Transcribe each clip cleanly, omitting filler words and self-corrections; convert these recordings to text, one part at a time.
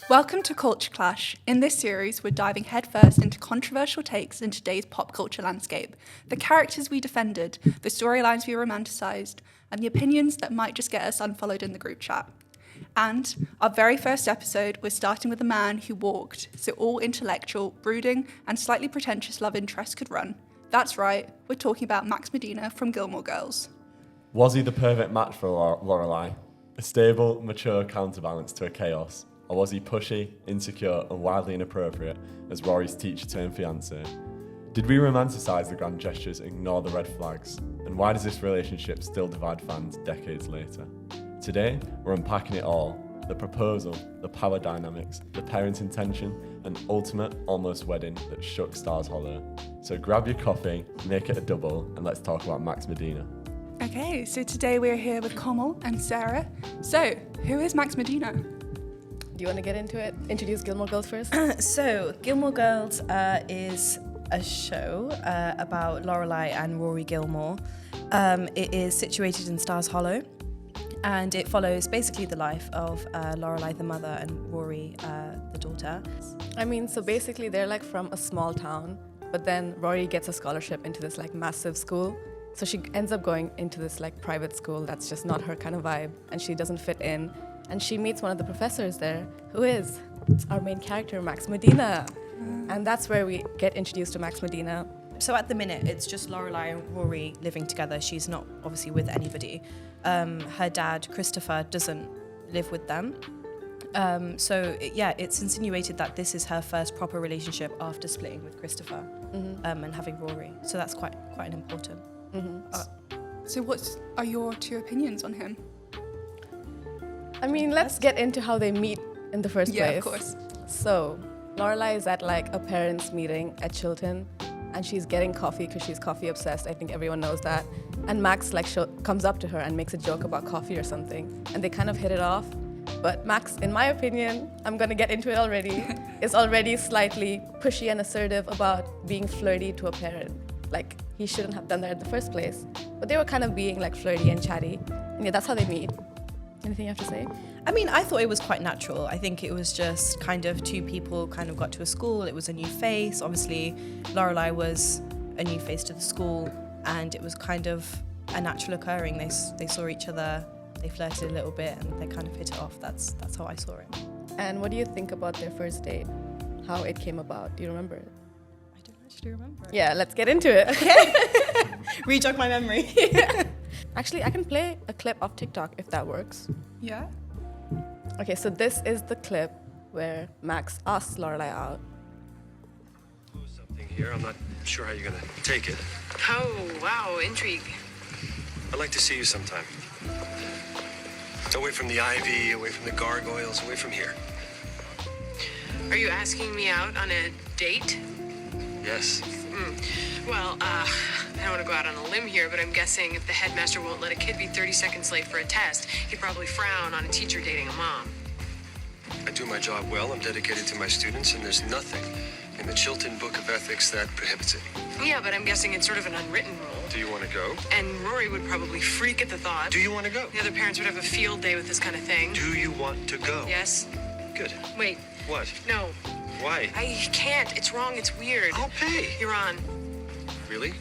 Welcome to Culture Clash. In this series, we're diving headfirst into controversial takes in today's pop culture landscape, the characters we defended, the storylines we romanticised, and the opinions that might just get us unfollowed in the group chat. And our very first episode, we're starting with a man who walked, so all intellectual, brooding, and slightly pretentious love interest could run. That's right, we're talking about Max Medina from Gilmore Girls. Was he the perfect match for Lorelai? A stable, mature counterbalance to her chaos? Or was he pushy, insecure, and wildly inappropriate as Rory's teacher-turned-fiancé? Did we romanticise the grand gestures and ignore the red flags? And why does this relationship still divide fans decades later? Today, we're unpacking it all. The proposal, the power dynamics, the parent intention, and ultimate almost wedding that shook Stars Hollow. So grab your coffee, make it a double, and let's talk about Max Medina. Okay, so today we're here with Komal and Sarah. So, who is Max Medina? Do you want to get into it? Introduce Gilmore Girls first? So, Gilmore Girls is a show about Lorelai and Rory Gilmore. It is situated in Stars Hollow, and it follows basically the life of Lorelai, the mother, and Rory, the daughter. I mean, so basically they're like from a small town, but then Rory gets a scholarship into this like massive school. So she ends up going into this like private school that's just not her kind of vibe, and she doesn't fit in. And she meets one of the professors there, who is our main character, Max Medina. And that's where we get introduced to Max Medina. So at the minute, it's just Lorelai and Rory living together. She's not obviously with anybody. Her dad, Christopher, doesn't live with them. It's insinuated that this is her first proper relationship after splitting with Christopher and having Rory. So that's quite an important. So what are your two opinions on him? I mean, let's get into how they meet in the first place. Yeah, of course. So, Lorelai is at like a parents' meeting at Chilton, and she's getting coffee because she's coffee obsessed. I think everyone knows that. And Max like comes up to her and makes a joke about coffee or something, and they kind of hit it off. But Max, in my opinion, I'm gonna get into it already, is already slightly pushy and assertive about being flirty to a parent. Like, he shouldn't have done that in the first place. But they were kind of being like flirty and chatty. And yeah, that's how they meet. Anything you have to say? I mean, I thought it was quite natural. I think it was just kind of two people kind of got to a school. It was a new face. Obviously, Lorelai was a new face to the school, and it was kind of a natural occurring. They saw each other, they flirted a little bit, and they kind of hit it off. That's how I saw it. And what do you think about their first date? How it came about? Do you remember it? I don't actually remember. Yeah, let's get into it. Okay. Re-jog my memory. Actually, I can play a clip of TikTok if that works. Yeah? Okay, so this is the clip where Max asks Lorelai out. Something here. I'm not sure how you're gonna take it. Oh, wow, intrigue. I'd like to see you sometime. Away from the ivy, away from the gargoyles, away from here. Are you asking me out on a date? Yes. Well, I don't want to go out on a limb here, but I'm guessing if the headmaster won't let a kid be 30 seconds late for a test, he'd probably frown on a teacher dating a mom. I do my job well. I'm dedicated to my students, and there's nothing in the Chilton Book of Ethics that prohibits it. Yeah, but I'm guessing it's sort of an unwritten rule. Do you want to go? And Rory would probably freak at the thought. Do you want to go? The other parents would have a field day with this kind of thing. Do you want to go? Yes. Good. Wait. What? No. Why? I can't. It's wrong. It's weird. I'll pay. You're on. Really?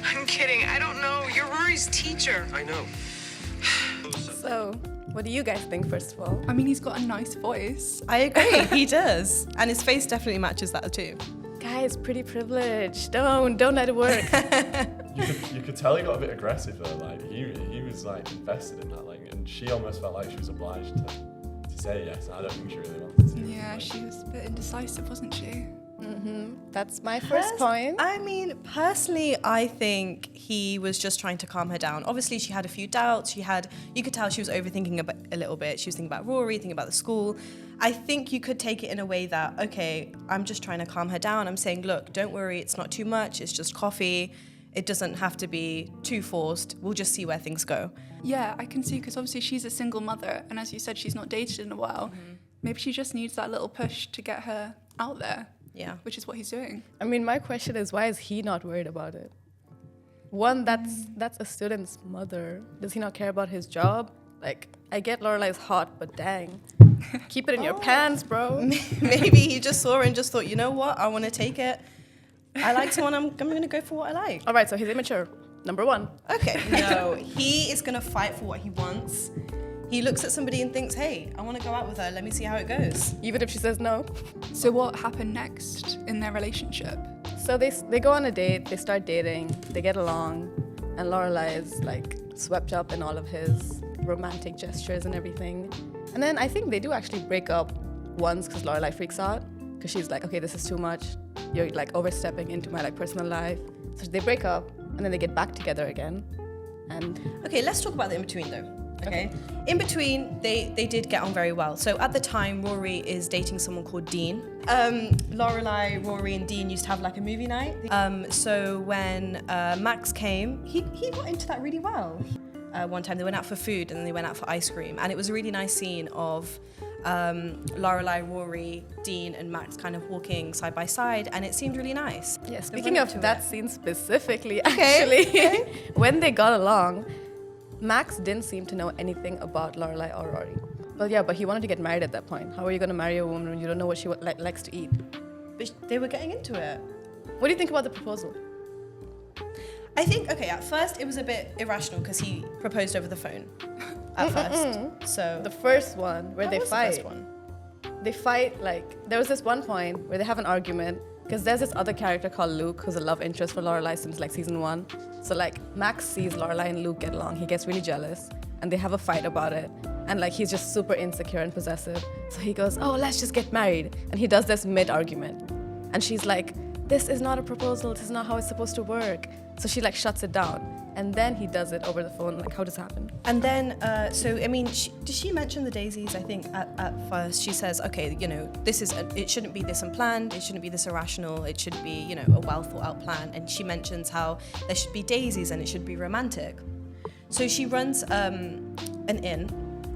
I'm kidding. I don't know. You're Rory's teacher. I know. So, what do you guys think, first of all? I mean, he's got a nice voice. I agree, he does. And his face definitely matches that too. Guys, pretty privileged. Don't let it work. You could tell he got a bit aggressive though. Like he was like invested in that, like, and she almost felt like she was obliged to say yes. And I don't think she really wanted to. Yeah, she was a bit indecisive, wasn't she? That's my first point. I mean, personally, I think he was just trying to calm her down. Obviously, she had a few doubts. You could tell she was overthinking a little bit. She was thinking about Rory, thinking about the school. I think you could take it in a way that, okay, I'm just trying to calm her down. I'm saying, look, don't worry, it's not too much. It's just coffee. It doesn't have to be too forced. We'll just see where things go. Yeah, I can see, because obviously she's a single mother, and as you said, she's not dated in a while. Maybe she just needs that little push to get her out there. Yeah. Which is what he's doing. I mean, my question is, why is he not worried about it? One, that's a student's mother. Does he not care about his job? Like, I get Lorelai's hot, but dang. Keep it in your pants, bro. Maybe he just saw her and just thought, you know what, I want to take it. I like someone, I'm going to go for what I like. All right, so he's immature. Number 1. Okay, no, he is going to fight for what he wants. He looks at somebody and thinks, hey, I want to go out with her. Let me see how it goes. Even if she says no. So what happened next in their relationship? So they go on a date, they start dating, they get along, and Lorelai is like swept up in all of his romantic gestures and everything. And then I think they do actually break up once because Lorelai freaks out because she's like, okay, this is too much. You're like overstepping into my like personal life. So they break up and then they get back together again. And Okay, let's talk about the in-between though. Okay. In between, they did get on very well. So at the time, Rory is dating someone called Dean. Lorelai, Rory, and Dean used to have like a movie night. So when Max came, he got into that really well. One time they went out for food and then they went out for ice cream, and it was a really nice scene of Lorelai, Rory, Dean, and Max kind of walking side by side, and it seemed really nice. yeah, The speaking run-up of to that it. scene specifically, actually, when they got along, Max didn't seem to know anything about Lorelai or Rory. Well, yeah, but he wanted to get married at that point. How are you going to marry a woman when you don't know what she likes to eat? But they were getting into it. What do you think about the proposal? I think, okay, at first it was a bit irrational because he proposed over the phone at first. So The first one where That they was the fight. first one. They fight, like, there was this one point where they have an argument because there's this other character called Luke who's a love interest for Lorelai since like season 1. So like Max sees Lorelai and Luke get along. He gets really jealous and they have a fight about it. And like he's just super insecure and possessive. So he goes, oh, let's just get married. And he does this mid-argument. And she's like, this is not a proposal. This is not how it's supposed to work. So she like shuts it down. And then he does it over the phone. Like, how does it happen? And then, so I mean, did she mention the daisies? I think at first she says, okay, you know, it shouldn't be this unplanned, it shouldn't be this irrational, it should be, you know, a well thought out plan. And she mentions how there should be daisies and it should be romantic. So she runs an inn,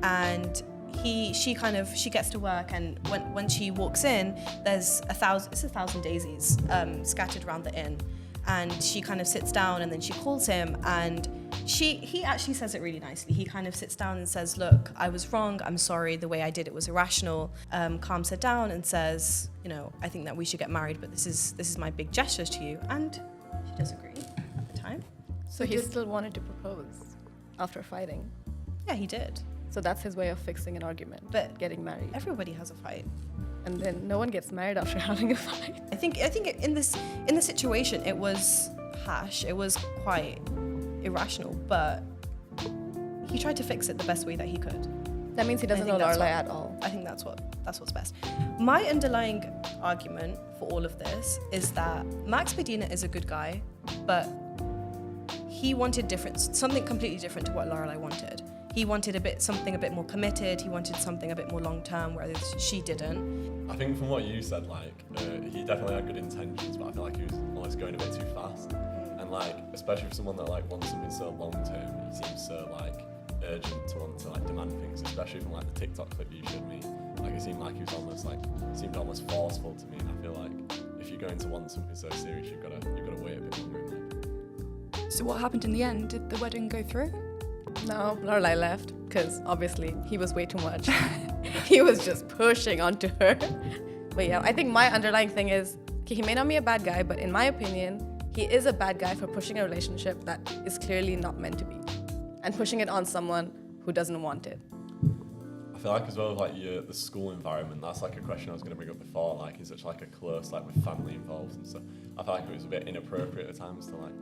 and she gets to work, and when she walks in, there's 1,000 daisies scattered around the inn. And she kind of sits down and then she calls him, and he actually says it really nicely. He kind of sits down and says, look, I was wrong, I'm sorry, the way I did it was irrational. Calms her down and says, you know, I think that we should get married, but this is my big gesture to you. And she does agree at the time. So he still wanted to propose after fighting. Yeah, he did. So that's his way of fixing an argument, But getting married. everybody has a fight. And then no one gets married after having a fight. I think in this situation it was harsh. It was quite irrational, but he tried to fix it the best way that he could. That means he doesn't I know think that's Lorelai what- at all. I think that's what's best. My underlying argument for all of this is that Max Medina is a good guy, but he wanted something completely different to what Lorelai wanted. He wanted something a bit more committed. He wanted something a bit more long term, whereas she didn't. I think from what you said, like, he definitely had good intentions, but I feel like he was almost going a bit too fast. And like, especially for someone that like wants something so long term, he seems so like urgent to want to like demand things, especially from like the TikTok clip you showed me. Like, it seemed like he was almost like, seemed almost forceful to me, and I feel like if you're going to want something so serious, you've got to wait a bit longer. And, So what happened in the end? Did the wedding go through? No, Lorelai left because obviously he was way too much. He was just pushing onto her. But yeah, I think my underlying thing is, okay, he may not be a bad guy, but in my opinion, he is a bad guy for pushing a relationship that is clearly not meant to be, and pushing it on someone who doesn't want it. I feel like as well, like the school environment, that's like a question I was going to bring up before, like in such like a close, like with family involved and stuff. I feel like it was a bit inappropriate at times to like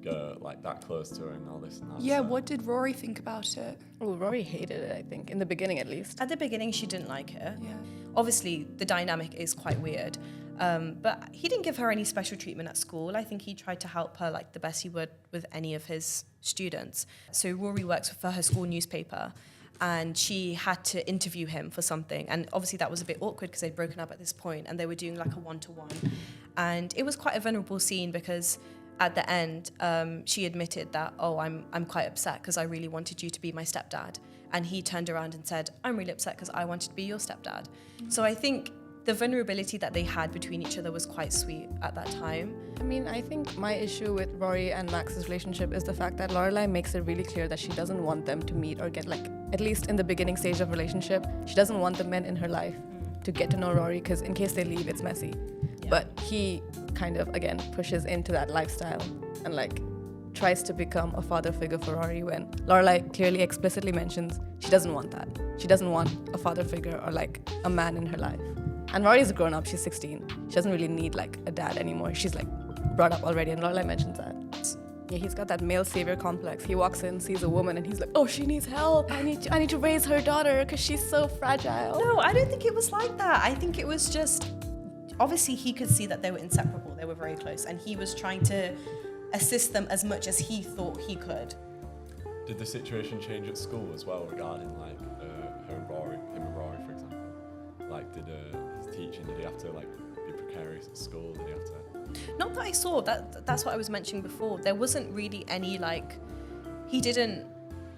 go like that close to her and all this and that. Yeah, so. what did Rory think about it? Oh, Rory hated it, I think, in the beginning at least. At the beginning, she didn't like it. Yeah. Obviously, the dynamic is quite weird. But he didn't give her any special treatment at school. I think he tried to help her like the best he would with any of his students. So Rory works for her school newspaper, and she had to interview him for something. And obviously that was a bit awkward because they'd broken up at this point and they were doing like a one-to-one. And it was quite a vulnerable scene because at the end, she admitted that, oh, I'm quite upset because I really wanted you to be my stepdad. And he turned around and said, I'm really upset because I wanted to be your stepdad. So I think the vulnerability that they had between each other was quite sweet at that time. I mean, I think my issue with Rory and Max's relationship is the fact that Lorelai makes it really clear that she doesn't want them to meet or get, like, at least in the beginning stage of relationship, she doesn't want the men in her life to get to know Rory, because in case they leave, it's messy. Yeah. But he kind of, again, pushes into that lifestyle and, like, tries to become a father figure for Rory when Lorelai clearly explicitly mentions she doesn't want that. She doesn't want a father figure or, like, a man in her life. And Rory's grown up, she's 16. She doesn't really need, like, a dad anymore. She's, like, brought up already, and Lorelai mentions that. Yeah, he's got that male savior complex. He walks in, sees a woman, and he's like, oh, she needs help. I need to raise her daughter because she's so fragile. No, I don't think it was like that. I think it was just, obviously he could see that they were inseparable. They were very close, and he was trying to assist them as much as he thought he could. Did the situation change at school as well regarding like him and Rory, for example? Like, did his teaching, did he have to like be precarious at school? Did he have to? Not that I saw. That's what I was mentioning before. There wasn't really any, like, he didn't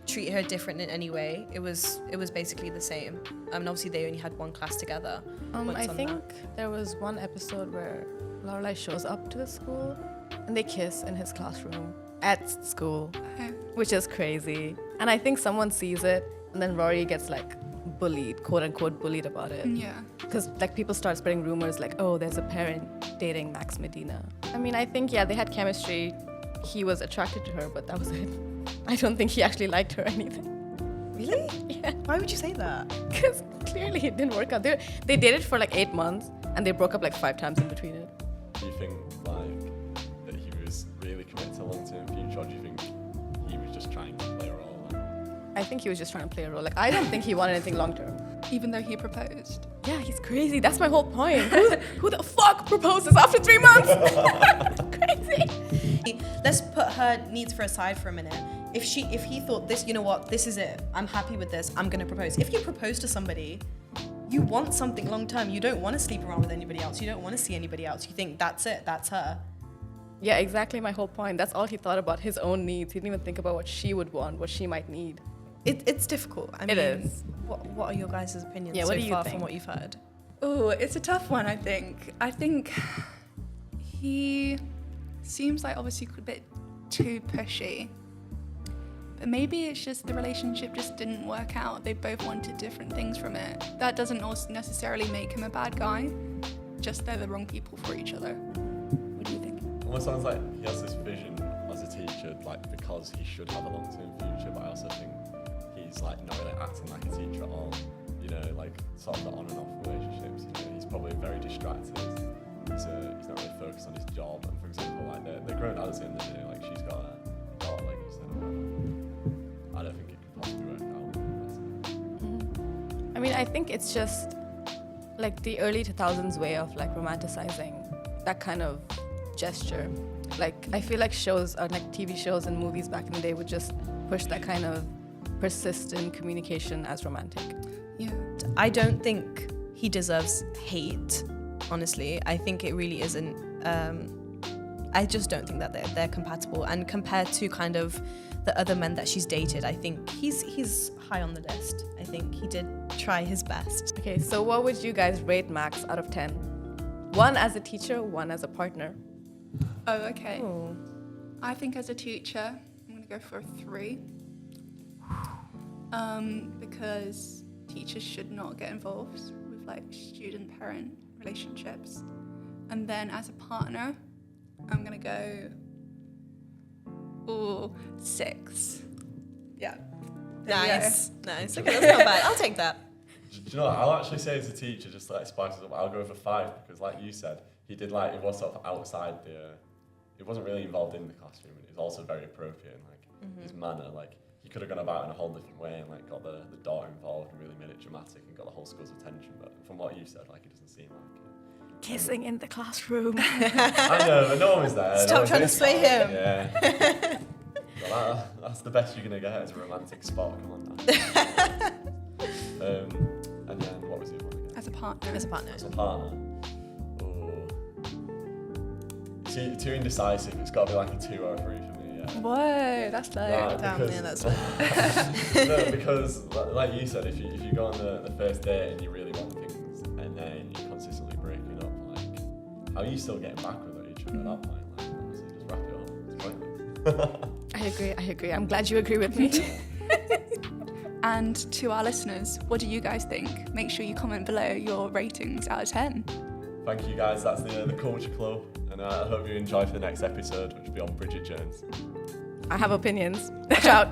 treat her different in any way. It was basically the same. Obviously they only had one class together. I think there was one episode where Lorelai shows up to the school and they kiss in his classroom at school, which is crazy. And I think someone sees it, and then Rory gets, like, bullied, quote unquote bullied about it. Yeah. Because, like, people start spreading rumors like, oh, there's a parent dating Max Medina. I mean, I think, yeah, they had chemistry. He was attracted to her, but that was it. I don't think he actually liked her or anything. Really? Yeah. Why would you say that? Because clearly it didn't work out. They dated for like 8 months, and they broke up like 5 times in between it. Do you think like that he was really committed to a long-term future, or do you think he was just trying to play a role? I think he was just trying to play a role. Like, I don't think he wanted anything long term. Even though he proposed. Yeah, he's crazy. That's my whole point. Who the fuck proposes after 3 months? Crazy. Let's put her needs aside for a minute. If he thought this, you know what, this is it. I'm happy with this. I'm gonna propose. If you propose to somebody, you want something long term. You don't want to sleep around with anybody else. You don't want to see anybody else. You think that's it. That's her. Yeah, exactly my whole point. That's all he thought about, his own needs. He didn't even think about what she would want, what she might need. It's difficult. I mean, It is. What are your guys' opinions Yeah, what so do you far think? from what you've heard? Oh, it's a tough one, I think. I think he seems like obviously a bit too pushy. But maybe it's just the relationship just didn't work out. They both wanted different things from it. That doesn't also necessarily make him a bad guy. Just they're the wrong people for each other. What do you think? Almost sounds like he has this vision as a teacher, like because he should have a long-term future, but I also think he's like not really acting like a teacher at all. You know, like sort of the on and off relationships. You know, he's probably very distracted. He's not really focused on his job. And for example, like they're grown adults at the end of the day. Like she's got a daughter, like you said. I don't think it could possibly work out. I mean, I think it's just like the early 2000s way of like romanticizing that kind of gesture. Like, I feel like shows or like TV shows and movies back in the day would just push that kind of persistent communication as romantic. Yeah. I don't think he deserves hate, honestly. I think it really isn't. I just don't think that they're compatible. And compared to kind of the other men that she's dated, I think he's high on the list. I think he did try his best. Okay, so what would you guys rate Max out of 10? 1 as a teacher, 1 as a partner. Oh, okay. Oh. I think as a teacher, I'm going to go for a 3. Because teachers should not get involved with like student-parent relationships. And then as a partner, I'm going to go 6. Yeah. There we go. Nice. Okay, that's not bad. I'll take that. Do you know what? I'll actually say as a teacher, just to like spice it up, I'll go for 5 because, like you said, he did like it was sort of outside the. It wasn't really involved in the classroom, and it was also very appropriate in like his manner. Like he could have gone about in a whole different way and like got the daughter involved and really made it dramatic and got the whole school's attention. But from what you said, like it doesn't seem like it. Kissing in the classroom. I know, but no one was there. Stop trying to sway him. Yeah. Well, that's the best you're gonna get as a romantic spot. Come on now. And then what was the other one again? As a partner. As a partner. As a partner. Oh. Too indecisive. It's got to be like a 2 or a 3 for me. Yeah. Whoa, that's low. Nah, Damn, because- yeah, that's No, because like you said, if you go on the first date and you really want things, and then you consistently How are you still getting back with each other at that point? Like, honestly, just wrap it up. It's pointless. I agree. I'm glad you agree with me. And to our listeners, what do you guys think? Make sure you comment below your ratings out of 10. Thank you guys, that's the Culture Club, and I hope you enjoy for the next episode, which will be on Bridget Jones. I have opinions. Watch out.